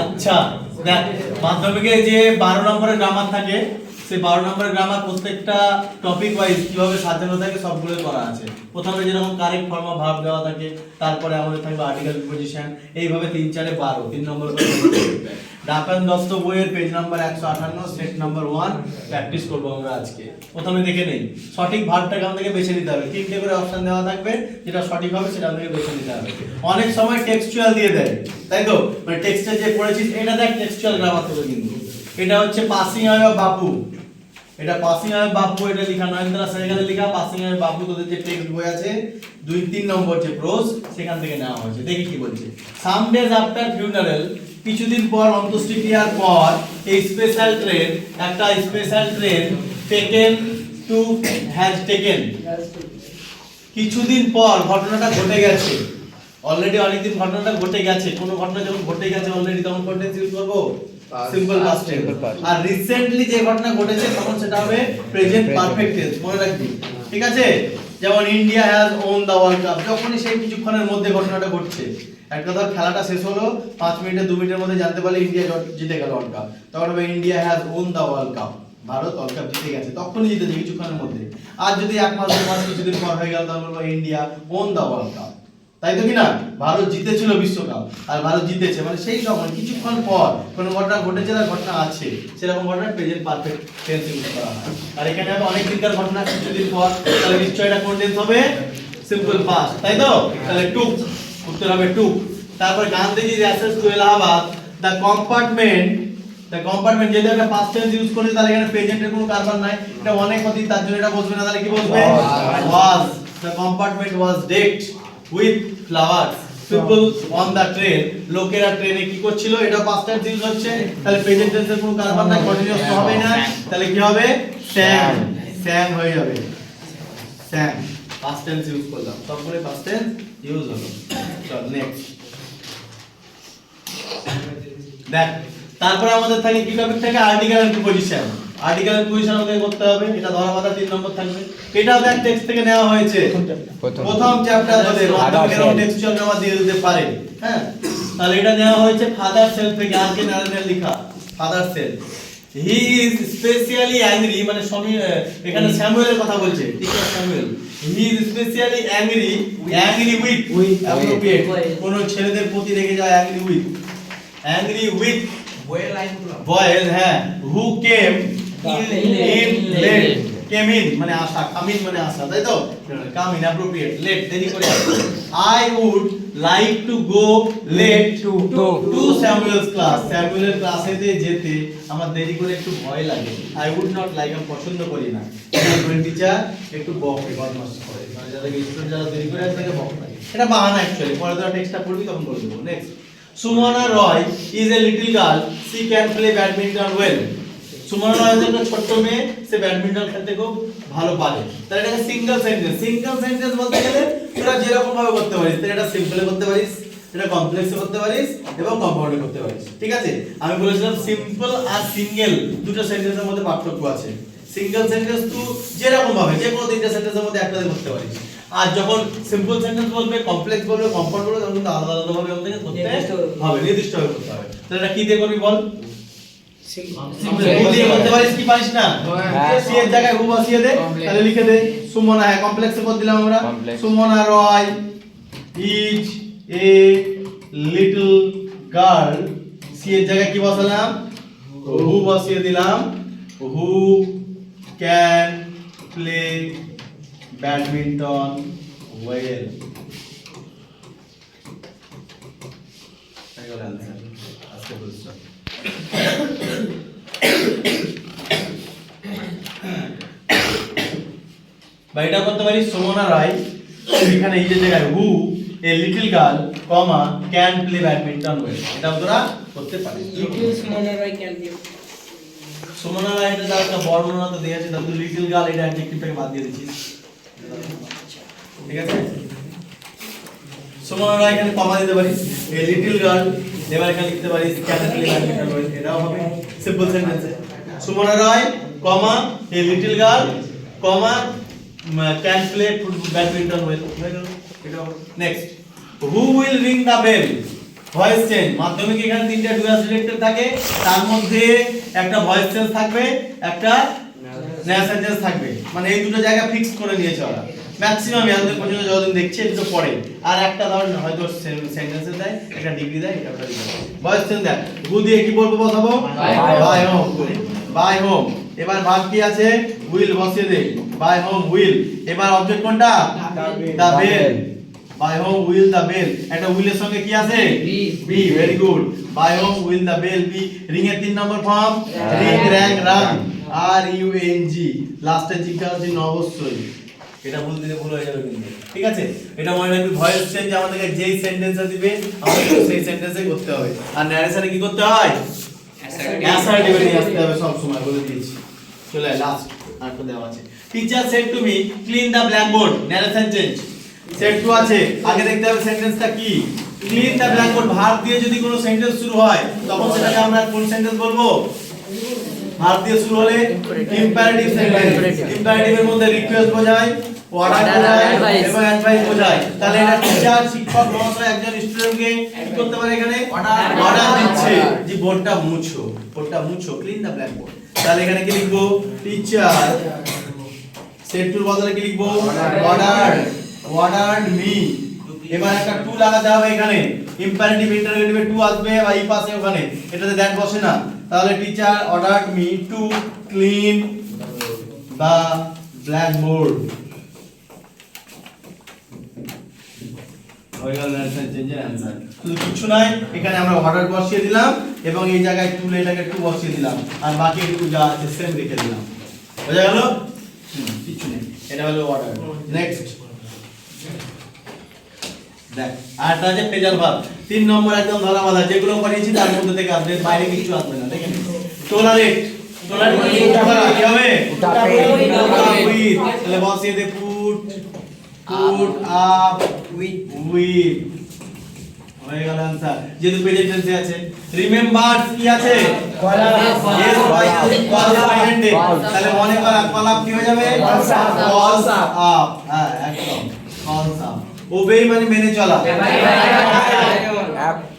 আচ্ছা দেখ মাধ্যমিকে যে 12 নম্বরের গ্রামার থাকে সেই 12 নম্বরের গ্রামার প্রত্যেকটা টপিক ওয়াইজ কিভাবে সাজানো থাকে সবগুলো করা আছে। প্রথমে যেরকম কারেক্ট ফর্ম অফ ভার্ব দেওয়া থাকে, তারপরে আমাদের থাকবে আর্টিকেল প্রিপোজিশন, এইভাবে 3 4 এ 12 3 নম্বর করে ডাপান দত্ত বইয়ের page number 158 set number 1 practice করব আমরা আজকে। প্রথমে দেখে নেই সঠিক ভার্বটাকে আমাদেরকে বেছে নিতে হবে। তিনটে করে অপশন দেওয়া থাকবে, যেটা সঠিক হবে সেটা আমাদেরকে বেছে নিতে হবে। অনেক সময় টেক্সচুয়াল দিয়ে দেয়, তাই তো? মানে টেক্সটে যে পড়েছিস এটা দেখ টেক্সচুয়াল গ্রামার থেকে, কিন্তু এটা হচ্ছে পাসিং অ্যাওয়ে অফ বাপু, এটা পাসিং অ্যাওয়ে বাপু, এটা লেখা নয়নতারা সেখানে লেখা পাসিং অ্যাওয়ে বাপু। তোদের যে টেক্সট বই আছে 2 3 নম্বর যে প্রোজ সেখান থেকে নেওয়া হয়েছে। দেখি কি বলছে। সাম ডেজ আফটার ফিউনারেল, কিছুদিন পর অন্ত্যেষ্টিক্রিয়ার পর এই স্পেশাল ট্রেন, একটা special train taken to has taken, কিছুদিন পর ঘটনাটা ঘটে গেছে। অলরেডি অনেকদিন ঘটনাটা ঘটে গেছে, কোন ঘটনা যখন ঘটে গেছে অলরেডি তখন কন্টেন্স ইউজ করব সিম্পল পাস্ট টেন্স। আর রিসেন্টলি যে ঘটনা ঘটেছে তখন সেটা হবে প্রেজেন্ট পারফেক্ট টেন্স, মনে রাখবি, ঠিক আছে? যেমন India has won the world cup, যখনই সেই কিছুক্ষণের মধ্যে ঘটনাটা ঘটছে। একটা ধর খেলাটা শেষ হলো 5 মিনিটে 2 মিনিটের মধ্যে জানতে পারলে ইন্ডিয়া জিতে গেল ওয়ার্ল্ড কাপ, তখন হবে India has won the world cup, ভারত ওয়ার্ল্ড কাপ জিতে গেছে, তখনই জিতেছে কিছুক্ষণের মধ্যে। আর যদি 1 মাস 2 মাস কিছুদিন পর হয়ে গেল তাহলে বলবো India won the world cup, তাই তো কি না? ভারত জিতেছিল বিশ্বকাপ আর ভারত জিতেছে, মানে সেই সময় কিছুক্ষণ পর কোনো ঘটনা ঘটেছে আর ঘটনা আছে, সেরকম ঘটনা প্রেজেন্ট পারফেক্ট টেন্স ইউজ করা হয়। আর এখানে হবে অনেক দিনকার ঘটনা কিছুদিন পর, তাহলে নিশ্চয়ই এটা কোন টেন্স হবে? সিম্পল পাস্ট, তাই তো? তাহলে টুক, উত্তর হবে টুক। তারপর Gandhiji access to Allahabad, the compartment, the compartment, যদি আমরা পাস্ট টেন্স ইউজ করি তাহলে এখানে প্রেজেন্টের কোনো কারবার নাই, এটা অনেক অতীত, তার জন্য এটা বসবে না, তাহলে কি বসবে? Was, the compartment was decked with flowers, people on the train, লোকেরা ট্রেনে কি করছিল, এটা পাস্ট টেন্স ইউজ হচ্ছে, তাহলে প্রেজেন্ট টেন্সের কোনো কারবার নাই, কন্টিনিউয়াস তো হবে না, তাহলে কি হবে? স্যাং, স্যাং হয়ে যাবে, স্যাং। পাস্ট টেন্স ইউজ করলাম, সবগুলো পাস্ট টেন্স ইউজ হলো। চল নেক্সট দেখ। তারপরে আমাদের থাকে কি টপিক থাকে? Article and preposition. Article and preposition আমাদের করতে হবে, এটা ধরা বাঁধা 3 নম্বর থাকবে। এটাও দেখ টেক্সট থেকে নেওয়া হয়েছে, প্রথম চ্যাপ্টার ধরে মাধ্যমিক এরকম টেক্সচুয়াল গ্রামার দিয়ে দিতে পারে, হ্যাঁ? তাহলে এটা নেওয়া হয়েছে ফাদার সেলফ থেকে, আর কে নারায়ণের লেখা father self. He is specially angry, মানে এখানে স্যামুয়েলের কথা বলছে, teacher Samuel. He is specially angry, angry with appropriate, কোন ছেলেদের প্রতি রেগে যায়, angry with, angry with boys, হ্যাঁ, who came in late, came in মানে আসা, কাম ইন মানে আসা, তাই তো? কাম ইন অ্যাপ্রোপ্রিয়েট, লেট দেরি করে আসা। I would like to go late to Samuel's class, স্যামুয়েলের ক্লাসেতে যেতে আমার দেরি করে একটু ভয় লাগে। আই উড নট লাইক, আমি পছন্দ করি না। স্যামুয়েল টিচার একটু বকে, বদমাশি করে, মানে যারা স্টুডেন্ট যারা দেরি করে আসে তাকে বকে লাগে, এটা বাহানা অ্যাকচুয়ালি। পরে তোরা টেক্সটটা পড়বি তখন বলে দেবো। Next, Sumana Roy is a little girl, she can play badminton well. Sumana Roy একটা ছোট্ট মেয়ে, সে ব্যাডমিন্টন খেলতে খুব ভালো পারে। তাহলে এটাকে সিঙ্গেল সেন্টেন্স, সিঙ্গেল সেন্টেন্স বলতে গেলে তোরা যেরকম ভাবে করতে পারিস, তাহলে এটা সিম্পলে করতে পারিস, এটা কমপ্লেক্সে করতে পারিস এবং কম্পাউন্ডে করতে পারিস, ঠিক আছে? আমি বলেছিলাম সিম্পল আর সিঙ্গেল দুটো সেন্টেন্সের মধ্যে পার্থক্য আছে। সিঙ্গেল সেন্টেন্স তুই যেরকম ভাবে যে কোনো তিনটা সেন্টেন্সের মধ্যে একটাতে করতে পারিস, আর যখন সিম্পল সেন্টেন্স বলবে, কমপ্লেক্স বলবে, কম্পাউন্ড বলবে, তখন কিন্তু আলাদা আলাদা ভাবে আমাদেরকে করতে হবে, নির্দিষ্ট ভাবে করতে হবে। তাহলে এটা কি দিয়ে করবি বল? সিম্পল দিয়ে করতে পারিস কি পারিস না? সি এর জায়গায় হু বসিয়ে দে, তাহলে লিখে দে সুমনা, হ্যাঁ কমপ্লেক্সে করে দিলাম আমরা। Sumana Roy is a little girl, she এর জায়গায় কি বসালাম? হু বসিয়ে দিলাম, who can play badminton well. আজকে বুঝছো? বা এটা করতে পারি সুমনা রায়, এখানে এই যে জায়গায় who a little girl comma can play badminton well, এটা তোরা করতে পারিস। Little Sumana Roy can play, Sumana Roy এটা তার একটা বর্ণনা তো দেয়া আছে, তাহলে লিটল গার্ল এটা অ্যাডজেক্টিভটাকে বাদ দিয়ে দিছিস, ঠিক আছে? সুমনা রায় এখানে কমা দিতে পারিস, এ লিটল গার্ল, এবার এখানে লিখতে পারিস ক্যান প্লে ব্যাডমিন্টন ওয়েল, এটাও হবে সিম্পল সেন্টেন্সে। Sumana Roy comma a little girl comma can play badminton well, হয়ে গেল। এটা next, who will ring the bell voice change মাধ্যমিক এখানে তিনটা ডুয়াল সিলেক্টেড থাকে তার মধ্যে একটা ভয়েস চেঞ্জ থাকবে একটা নেয়ার সেন্টেন্স থাকবে মানে এই দুটো জায়গা ফিক্স করে নিয়েছে ওরা ম্যাক্সিমাম ইয়াদের পর্যন্ত যতদিন দেখছি এটা তো পড়ে আর একটা ধর হয়তো সেন্টেন্সে দেয় একটা ডিগ্রি দেয় এটা ওটা দিবে ভয়েস চেঞ্জ দেয় হু দিয়ে কি বলবো বসাবো বাই হোম বাই হোম এবার ভার্ব কি আছে উইল বসিয়ে দে বাই হোম উইল এবার অবজেক্ট কোনটা the bell by whom will the bell একটা উইলের সঙ্গে কি আছে be very good by whom will the bell be ring এর 3 number form ring rang rung R U N G লাস্টে জিজ্ঞাসা চিহ্ন অবশ্যই এটা ভুল দিলে ভুল হয়ে যাবে কিন্তু ঠিক আছে এটা মনে রাখবি ভয়েস চেঞ্জ আমাদেরকে যেই সেন্টেন্সটা দিবে আমাদের সেই সেন্টেন্সেই করতে হবে আর ন্যারেশনে কি করতে হয় অ্যাসার্টিভ নিয়ে আসতে হবে সব সময় বলে দিয়েছি চলে লাস্ট আরেকটা দেওয়া আছে teacher said to me clean the blackboard narration change said to আছে আগে দেখতে হবে সেন্টেন্সটা কি ক্লিন দা ব্ল্যাকবোর্ড ভার্ব দিয়ে যদি কোনো সেন্টেন্স শুরু হয় তখন সেটাকে আমরা কোন সেন্টেন্স বলবো ভার্ব দিয়ে শুরু হলে ইম্পারেটিভ সেন্টেন্স ইম্পারেটিভের মধ্যে রিকোয়েস্ট বোঝায় অর্ডার বোঝায় এবং অ্যাডভাইস বোঝায় তাহলে এটা টিচার শিক্ষক মহাশয় একজন স্টুডেন্টকে কি করতে পারে এখানে অর্ডার দিচ্ছে যে বোর্ডটা মুছো ক্লিন দা ব্ল্যাকবোর্ড তাহলে এখানে কি লিখবো টিচার সেড টুর বদলে কি লিখবো অর্ডারড মি এবার একটা টু লাগাতে হবে এখানে ইম্পারেটিভ ইন্টারোগেটিভে টু আসবে বা ই পাশে ওখানে এটাতে দ্যাট বসে না তাহলে teacher ordered me to clean the blackboard হয়ে গেল ন্যারেশন চেঞ্জের অ্যানসার শুধু কিছু নাই এখানে আমরা অর্ডার বসিয়ে দিলাম এবং এই জায়গায় টু এটাকে টু বসিয়ে দিলাম আর বাকি একটু যা আছে সেম রেখে দিলাম বোঝা গেল কিছু নেই এটা হলো অর্ডার নেক্সট দেখ আরটা আছে পেজাল ভার্ব 3 নম্বর একদম ধরা বাঁধা যেগুলো পড়িয়েছি তার মধ্যে থেকে আসবে বাইরে কিছু আসবে না দেখেন টলারেট কি হবে তাহলে বসিয়ে দে পুট আপ উইথ হয়ে গেল आंसर যেহেতু প্রেজেন্ট টেন্সে আছে রিমেম্বার কি আছে ইয়েস ভাই কল আপ তাহলে মনে কর কল আপ কি হয়ে যাবে কলস আপ হ্যাঁ একদম কলস আপ ওবে মানে মেনে চলা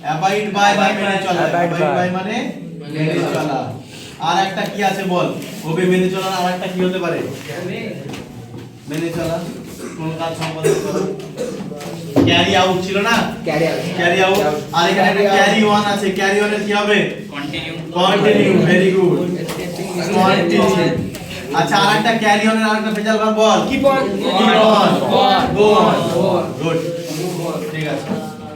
অ্যাবাইড বাই মেনে চলা অ্যাবাইড বাই মানে মেনে চলা আর একটা কি আছে বল ওবে মেনে চলা আর একটা কি হতে পারে মেনে চলা কোন কাজ সম্পাদন করা ক্যারি আউট ছিল না ক্যারি আউট আর এখানে একটা ক্যারি অন আছে ক্যারি অনের কি হবে কন্টিনিউ ভেরি গুড কন্টিনিউ আচ্ছা আরেকটা ক্যারি অনের আরেকটা ভেজাল verb ball keep on go on good ঠিক আছে